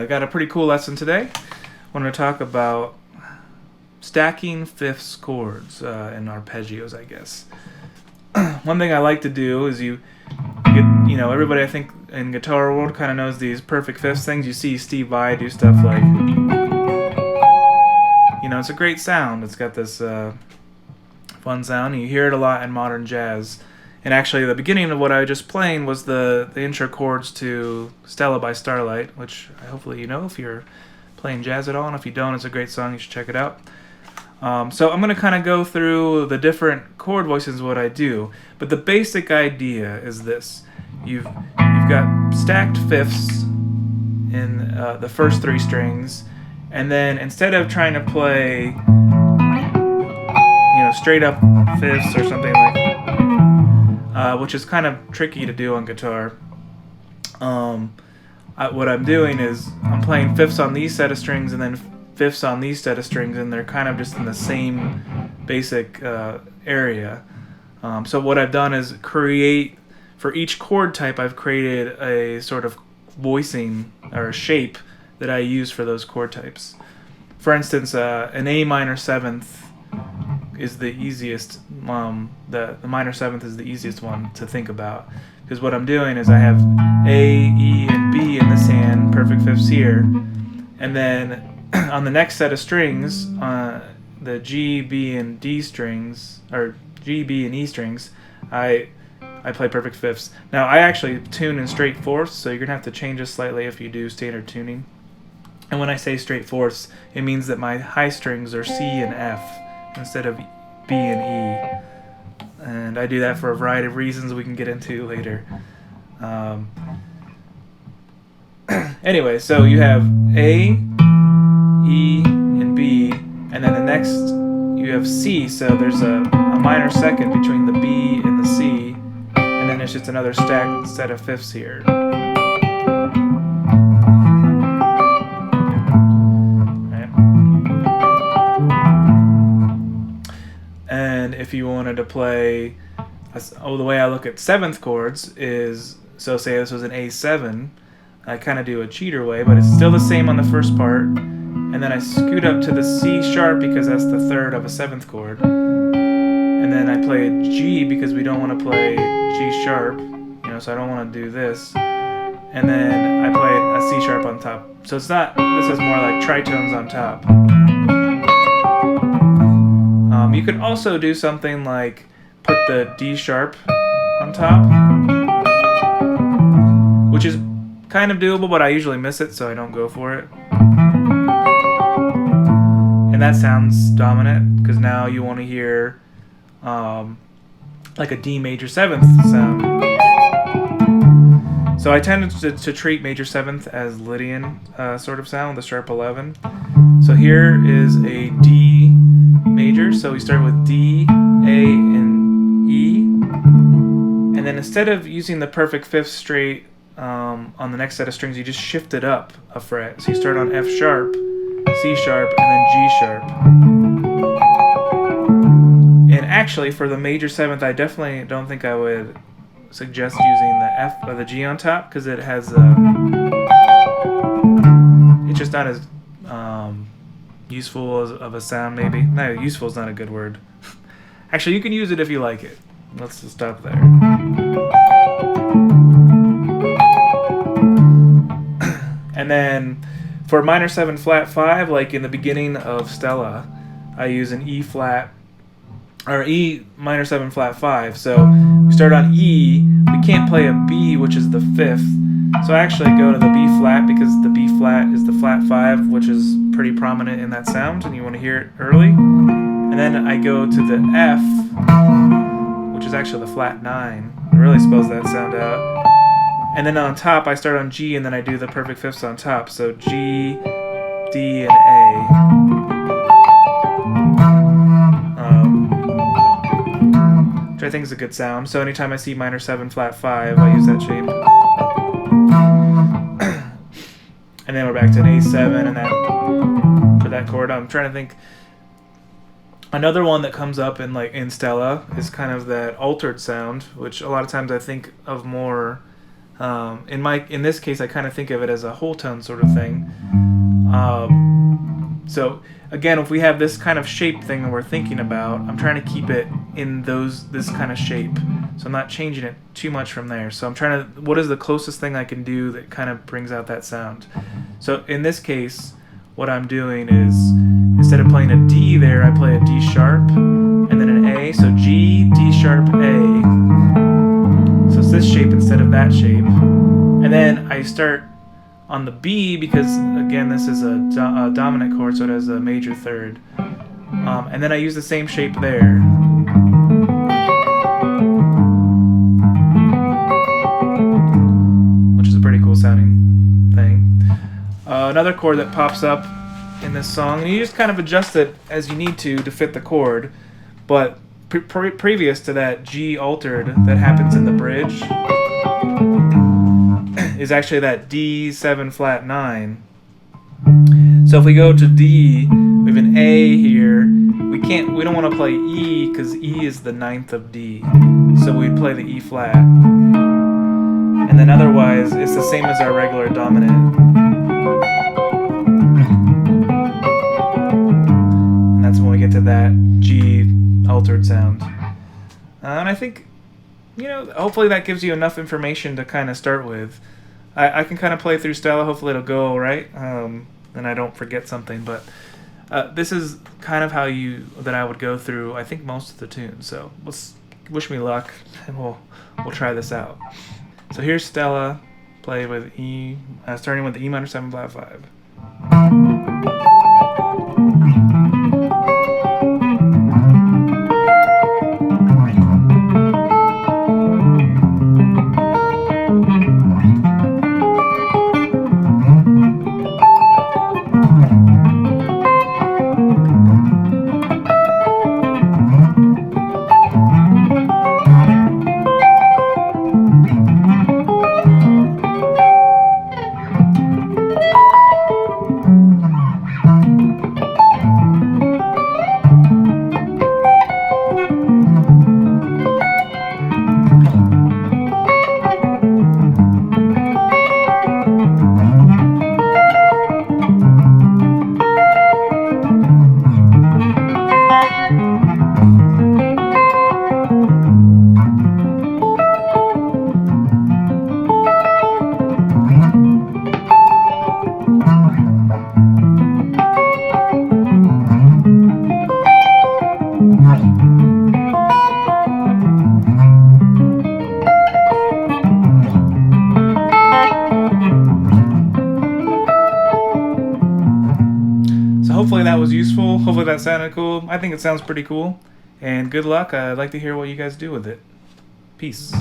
I got a pretty cool lesson today. I want to talk about stacking fifths chords and arpeggios, I guess. One thing I like to do is you get, everybody I think in guitar world kind of knows these perfect fifths things. You see Steve Vai do stuff like, it's a great sound. It's got this fun sound. You hear it a lot in modern jazz. And actually, the beginning of what I was just playing was the intro chords to Stella by Starlight, which hopefully you know if you're playing jazz at all. And if you don't, it's a great song. You should check it out. So I'm going to kind of go through the different chord voices, what I do. But the basic idea is this. You've got stacked fifths in the first three strings. And then instead of trying to play, straight up fifths or something like that, which is kind of tricky to do on guitar. What I'm doing is I'm playing fifths on these set of strings and then fifths on these set of strings, and they're kind of just in the same basic area. So what I've done is create, for each chord type, I've created a sort of voicing or a shape that I use for those chord types. For instance, an A minor seventh is the easiest. The minor seventh is the easiest one to think about, because what I'm doing is I have A, E, and B in this hand, perfect fifths here, and then on the next set of strings, the G, B, and D strings, or G, B, and E strings, I play perfect fifths. Now I actually tune in straight fourths, so you're gonna have to change this slightly if you do standard tuning. And when I say straight fourths, it means that my high strings are C and F instead of B and E. And I do that for a variety of reasons we can get into later. Anyway, so you have A, E, and B, and then the next you have C, so there's a minor second between the B and the C, and then it's just another stacked set of fifths here. And if you wanted to play, the way I look at seventh chords is, so say this was an A7, I kind of do a cheater way, but it's still the same on the first part, and then I scoot up to the C sharp because that's the third of a seventh chord, and then I play a G because we don't want to play G sharp, so I don't want to do this, and then I play a C sharp on top. So it's not, this is more like tritones on top. You could also do something like put the D sharp on top, which is kind of doable, but I usually miss it, so I don't go for it. And that sounds dominant, because now you want to hear like a D major seventh sound. So I tend to treat major seventh as Lydian sort of sound, the sharp 11. So here is a D major, so we start with D, A, and E. And then instead of using the perfect fifth straight on the next set of strings, you just shift it up a fret. So you start on F sharp, C sharp, and then G sharp. And actually, for the major seventh, I definitely don't think I would suggest using the F or the G on top, because it has it's just not as useful of a sound, maybe. No, useful is not a good word. Actually, you can use it if you like it. Let's just stop there. And then for minor 7 flat 5, like in the beginning of Stella, I use an E flat, or E minor 7 flat 5. So we start on E, we can't play a B, which is the fifth. So I actually go to the B flat, because the B flat is the flat 5, which is pretty prominent in that sound, and you want to hear it early. And then I go to the F, which is actually the flat 9. It really spells that sound out. And then on top, I start on G, and then I do the perfect fifths on top. So G, D, and A. Which I think is a good sound. So anytime I see minor 7 flat 5, I use that shape. And then we're back to an A7, and that for that chord. I'm trying to think. Another one that comes up in Stella is kind of that altered sound, which a lot of times I think of more In this case, I kind of think of it as a whole tone sort of thing. So again, if we have this kind of shape thing that we're thinking about, I'm trying to keep it in this kind of shape. So I'm not changing it too much from there. So I'm trying to, what is the closest thing I can do that kind of brings out that sound? So in this case, what I'm doing is, instead of playing a D there, I play a D sharp, and then an A. So G, D sharp, A. So it's this shape instead of that shape. And then I start on the B, because again this is a dominant chord, so it has a major third, and then I use the same shape there, which is a pretty cool sounding thing. Another chord that pops up in this song, and you just kind of adjust it as you need to fit the chord, but previous to that G altered that happens in the bridge is actually that D7 flat 9. So if we go to D, we have an A here. We don't want to play E, because E is the 9th of D. So we'd play the E flat. And then otherwise, it's the same as our regular dominant. And that's when we get to that G altered sound. And I think, hopefully that gives you enough information to kind of start with. I can kind of play through Stella. Hopefully it'll go all right, and I don't forget something. But this is kind of how that I would go through, I think, most of the tunes. So wish me luck, and we'll try this out. So here's Stella, play with E, starting with the E minor 7 flat 5. Hopefully that was useful. Hopefully that sounded cool. I think it sounds pretty cool. And good luck. I'd like to hear what you guys do with it. Peace.